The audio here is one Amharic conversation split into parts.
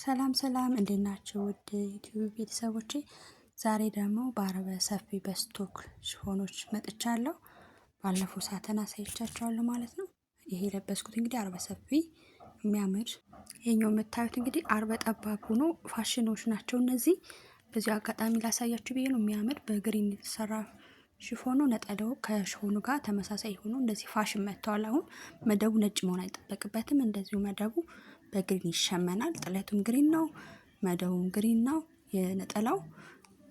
ሰላም ሰላም እንዴት ናችሁ? ውድ ዩቲዩብ ቤተሰቦቼ ዛሬ ደግሞ በአርበ ሰፊ በስቶክ ሽፎኖች መጥቻለሁ። ባለፈው ሳተና አሳይቻችኋለሁ ማለት ነው። ይሄ የለበስኩት እንግዲህ አርበ ሰፊ የሚያምር ይሄኛው የምታዩት እንግዲህ አርበ ጠባብ ሆኖ ፋሽኖች ናቸው እነዚህ። በዚህ አጋጣሚ ላሳያችሁ ብዬ ነው። የሚያምር በግሪን የተሰራ ሽፎኑ ነጠላው ከሽፎኑ ጋር ተመሳሳይ ሆኖ እንደዚህ ፋሽን መጥተዋል። አሁን መደቡ ነጭ መሆን አይጠበቅበትም። እንደዚሁ መደቡ በግሪን ይሸመናል። ጥለቱም ግሪን ነው፣ መደቡም ግሪን ነው። የነጠላው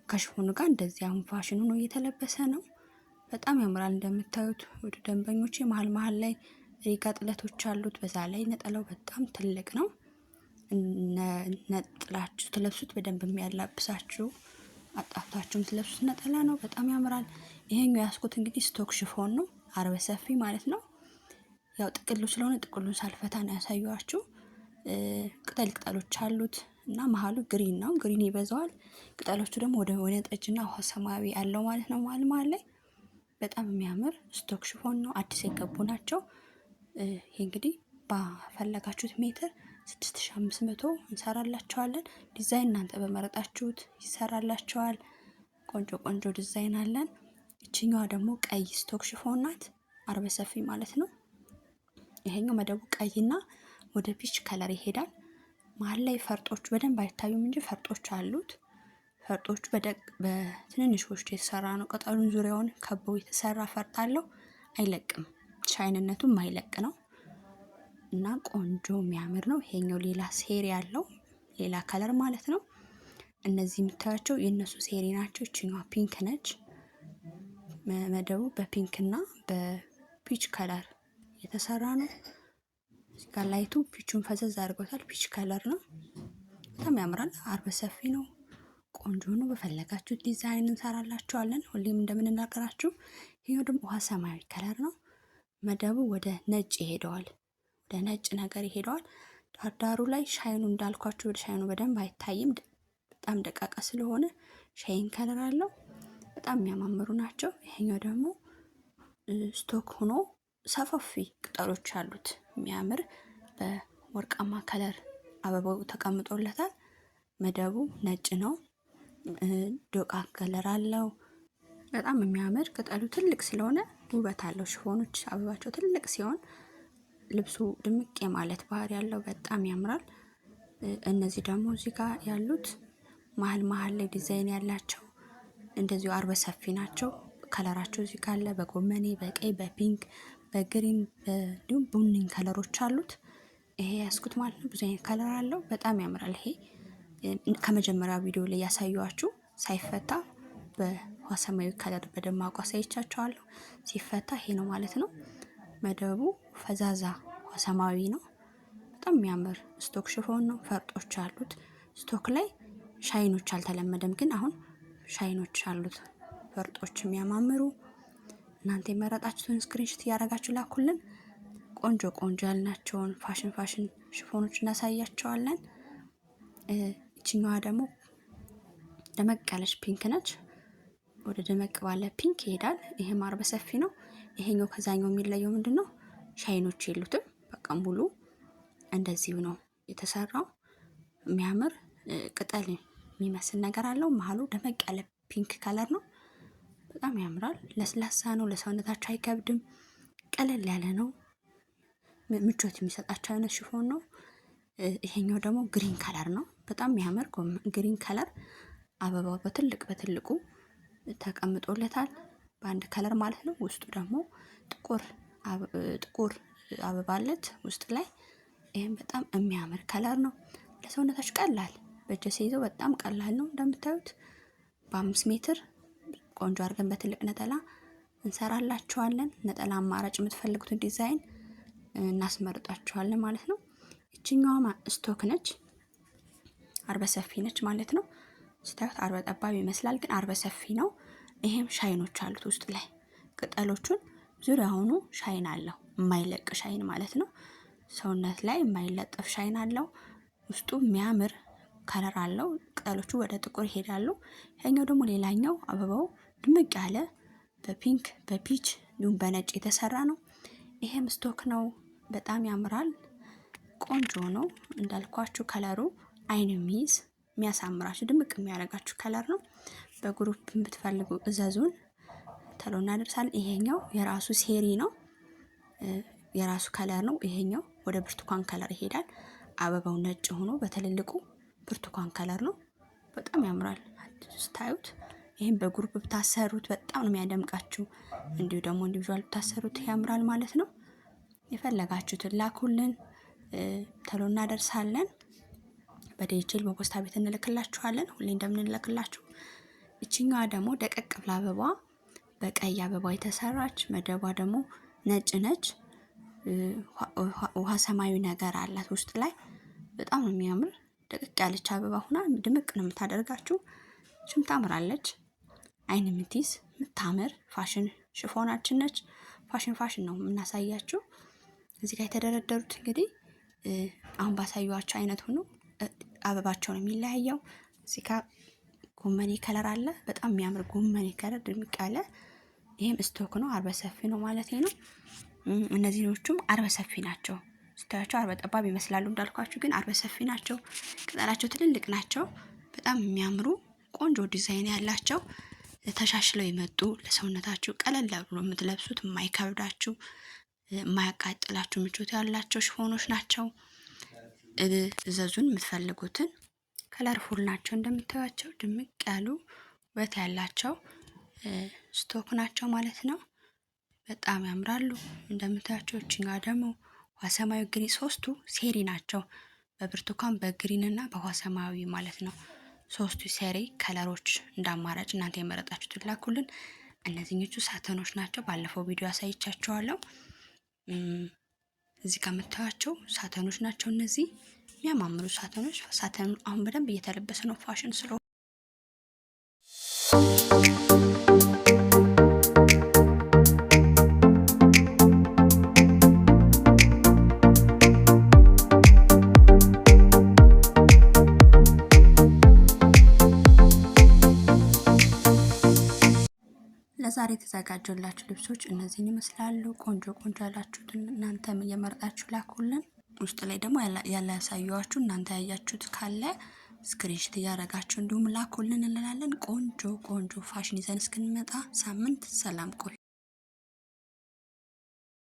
ከሽፎኑ ጋር እንደዚህ አሁን ፋሽኑ ነው እየተለበሰ ነው። በጣም ያምራል። እንደምታዩት ወደ ደንበኞቼ መሀል ላይ ሪጋ ጥለቶች አሉት። በዛ ላይ ነጠላው በጣም ትልቅ ነው። ነጥላችሁ ትለብሱት በደንብ የሚያላብሳችሁ አጣፍታችሁም ትለብሱት ነጠላ ነው። በጣም ያምራል። ይሄኛው ያስኩት እንግዲህ ስቶክ ሽፎን ነው፣ አርበ ሰፊ ማለት ነው። ያው ጥቅሉ ስለሆነ ጥቅሉን ሳልፈታ ነው ያሳየኋችሁ። ቅጠሎች አሉት እና መሀሉ ግሪን ነው፣ ግሪን ይበዛዋል። ቅጠሎቹ ደግሞ ወደ ወይነ ጠጅና ውሃ ሰማያዊ ያለው ማለት ነው። መሀል ላይ በጣም የሚያምር ስቶክ ሽፎን ነው። አዲስ የገቡ ናቸው። ይሄ እንግዲህ ባፈለጋችሁት ሜትር 6500 እንሰራላችኋለን። ዲዛይን እናንተ በመረጣችሁት ይሰራላችኋል። ቆንጆ ዲዛይን አለን። እቺኛዋ ደግሞ ቀይ ስቶክ ሽፎን ናት፣ አርበ ሰፊ ማለት ነው። ይሄኛው መደቡ ቀይና ወደ ፒች ከለር ይሄዳል። መሀል ላይ ፈርጦቹ በደንብ አይታዩም እንጂ ፈርጦች አሉት። ፈርጦቹ በትንንሾች የተሰራ ነው። ቅጠሉን ዙሪያውን ከበው የተሰራ ፈርጥ አለው። አይለቅም፣ ሻይንነቱም አይለቅ ነው እና ቆንጆ የሚያምር ነው። ይሄኛው ሌላ ሴሪ ያለው ሌላ ከለር ማለት ነው። እነዚህ የምታያቸው የእነሱ ሴሪ ናቸው። እቺኛዋ ፒንክ ነች። መደቡ በፒንክና በፒች ከለር የተሰራ ነው። እዚህ ጋር ላይቱ ፒቹን ፈዘዝ አድርጎታል። ፒች ከለር ነው። በጣም ያምራል። አርበ ሰፊ ነው። ቆንጆ ነው። በፈለጋችሁት ዲዛይን እንሰራላችኋለን። ሁሌም እንደምንናገራችሁ ይሄው ደግሞ ውሃ ሰማያዊ ከለር ነው። መደቡ ወደ ነጭ ይሄደዋል። ወደ ነጭ ነገር ይሄደዋል። ዳርዳሩ ላይ ሻይኑ እንዳልኳችሁ ወደ ሻይኑ በደንብ አይታይም። በጣም ደቃቃ ስለሆነ ሻይን ከለር አለው። በጣም የሚያማምሩ ናቸው። ይሄኛው ደግሞ ስቶክ ሆኖ ሰፋፊ ቅጠሎች አሉት። የሚያምር በወርቃማ ከለር አበባው ተቀምጦለታል። መደቡ ነጭ ነው። ዶቃ ከለር አለው። በጣም የሚያምር ቅጠሉ ትልቅ ስለሆነ ውበት አለው። ሽፎኖች አበባቸው ትልቅ ሲሆን ልብሱ ድምቅ የማለት ባህሪ ያለው በጣም ያምራል። እነዚህ ደግሞ እዚህ ጋር ያሉት መሀል ላይ ዲዛይን ያላቸው እንደዚሁ አርበ ሰፊ ናቸው። ከለራቸው እዚህ ጋር አለ። በጎመኔ፣ በቀይ፣ በፒንክ፣ በግሪን እንዲሁም ቡኒ ከለሮች አሉት። ይሄ ያስኩት ማለት ነው። ብዙ አይነት ከለር አለው። በጣም ያምራል። ይሄ ከመጀመሪያ ቪዲዮ ላይ ያሳየኋችሁ ሳይፈታ በውሃ ሰማያዊ ከለር በደማቁ አሳይቻችኋለሁ። ሲፈታ ይሄ ነው ማለት ነው። መደቡ ፈዛዛ ውሃ ሰማያዊ ነው። በጣም የሚያምር ስቶክ ሽፎን ነው። ፈርጦች አሉት። ስቶክ ላይ ሻይኖች አልተለመደም፣ ግን አሁን ሻይኖች አሉት። ፈርጦች የሚያማምሩ እናንተ የመረጣችሁትን ስክሪንሾት እያደረጋችሁ ላኩልን። ቆንጆ ያልናቸውን ፋሽን ሽፎኖች እናሳያቸዋለን። እቺኛዋ ደግሞ ደመቅ ያለች ፒንክ ነች። ወደ ደመቅ ባለ ፒንክ ይሄዳል። ይሄም አርበ ሰፊ ነው። ይሄኛው ከዛኛው የሚለየው ምንድነው? ሻይኖች የሉትም። በቃ ሙሉ እንደዚሁ ነው የተሰራው። የሚያምር ቅጠል የሚመስል ነገር አለው። መሀሉ ደመቅ ያለ ፒንክ ከለር ነው። በጣም ያምራል። ለስላሳ ነው። ለሰውነታቸው አይከብድም። ቀለል ያለ ነው። ምቾት የሚሰጣቸው አይነት ሽፎን ነው። ይሄኛው ደግሞ ግሪን ከለር ነው። በጣም የሚያምር ግሪን ከለር አበባው በትልቁ ተቀምጦለታል። በአንድ ከለር ማለት ነው። ውስጡ ደግሞ ጥቁር አበባ አለት ውስጥ ላይ። ይሄም በጣም የሚያምር ከለር ነው። ለሰውነታችሁ ቀላል፣ በእጅ ሲይዘው በጣም ቀላል ነው። እንደምታዩት በ5 ሜትር ቆንጆ አድርገን በትልቅ ነጠላ እንሰራላችኋለን። ነጠላ አማራጭ የምትፈልጉትን ዲዛይን እናስመርጣችኋለን ማለት ነው። እቺኛዋ ስቶክ ነች፣ አርበ ሰፊ ነች ማለት ነው። ስታዩት አርበ ጠባብ ይመስላል፣ ግን አርበ ሰፊ ነው። ይሄም ሻይኖች አሉት ውስጥ ላይ። ቅጠሎቹን ዙሪያውኑ ሻይን አለው፣ የማይለቅ ሻይን ማለት ነው። ሰውነት ላይ የማይለጠፍ ሻይን አለው። ውስጡ የሚያምር ከለር አለው። ቅጠሎቹ ወደ ጥቁር ይሄዳሉ። ይሄኛው ደግሞ ሌላኛው አበባው ድምቅ ያለ በፒንክ፣ በፒች እንዲሁም በነጭ የተሰራ ነው። ይሄም ስቶክ ነው። በጣም ያምራል። ቆንጆ ነው። እንዳልኳችሁ ከለሩ አይን የሚይዝ የሚያሳምራችሁ ድምቅ የሚያደርጋችሁ ከለር ነው። በግሩፕ ብትፈልጉ እዘዙን፣ ተሎ እናደርሳለን። ይሄኛው የራሱ ሴሪ ነው፣ የራሱ ከለር ነው። ይሄኛው ወደ ብርቱካን ከለር ይሄዳል። አበባው ነጭ ሆኖ በትልልቁ ብርቱካን ከለር ነው። በጣም ያምራል ስታዩት። ይሄን በግሩፕ ብታሰሩት በጣም ነው የሚያደምቃችሁ። እንዲሁ ደግሞ ኢንዲቪዥዋል ብታሰሩት ያምራል ማለት ነው። የፈለጋችሁትን ላኩልን፣ ተሎ እናደርሳለን። በዲጂታል በፖስታ ቤት እንልክላችኋለን፣ ሁሌ እንደምንልክላችሁ። እቺኛዋ ደግሞ ደቀቅ ብላ አበባ በቀይ አበባ የተሰራች መደቧ ደግሞ ነጭ ነች። ውሃ ሰማያዊ ነገር አላት ውስጥ ላይ በጣም ነው የሚያምር። ደቀቅ ያለች አበባ ሆና ድምቅ ነው የምታደርጋችሁ። እችም ታምራለች። አይን የምትይዝ የምታምር ፋሽን ሽፎናችን ነች። ፋሽን ነው የምናሳያችሁ። እዚህ ጋር የተደረደሩት እንግዲህ አሁን ባሳዩዋቸው አይነት ሆኖ አበባቸው ነው የሚለያየው። እዚህ ጋር ጎመኔ ከለር አለ፣ በጣም የሚያምር ጎመኔ ከለር ድምቅ ያለ። ይሄም ስቶክ ነው፣ አርበ ሰፊ ነው ማለት ነው። እነዚህኞቹም አርበ ሰፊ ናቸው። ስታያቸው አርበ ጠባብ ይመስላሉ እንዳልኳችሁ፣ ግን አርበ ሰፊ ናቸው። ቅጠላቸው ትልልቅ ናቸው። በጣም የሚያምሩ ቆንጆ ዲዛይን ያላቸው ተሻሽለው የመጡ ለሰውነታችሁ ቀለል ብሎ የምትለብሱት የማይከብዳችሁ የማያቃጥላችሁ ምቾት ያላቸው ሽፎኖች ናቸው። እዘዙን የምትፈልጉትን። ከለርፉል ናቸው እንደምታዩቸው፣ ድምቅ ያሉ ውበት ያላቸው ስቶክ ናቸው ማለት ነው። በጣም ያምራሉ እንደምታዩቸው። እቺኛ ደግሞ ውሃ ሰማያዊ ግሪን፣ ሶስቱ ሴሪ ናቸው። በብርቱካን በግሪን እና በውሃ ሰማያዊ ማለት ነው። ሶስቱ ሴሪ ከለሮች እንዳማራጭ እናንተ የመረጣችሁት ላኩልን። እነዚህኞቹ ሳተኖች ናቸው። ባለፈው ቪዲዮ አሳይቻችኋለሁ። እዚህ ጋር የምታዩቸው ሳተኖች ናቸው። እነዚህ የሚያማምሩ ሳተኖች። ሳተኑ አሁን በደንብ እየተለበሰ ነው ፋሽን ስለሆነ። ለዛሬ የተዘጋጀላችሁ ልብሶች እነዚህን ይመስላሉ። ቆንጆ ያላችሁትን እናንተም እየመረጣችሁ ላኩልን። ውስጥ ላይ ደግሞ ያላሳየኋችሁ እናንተ ያያችሁት ካለ ስክሪንሾት እያደረጋችሁ እንዲሁም ላኩልን እንላለን። ቆንጆ ፋሽን ይዘን እስክንመጣ ሳምንት ሰላም ቆዩ።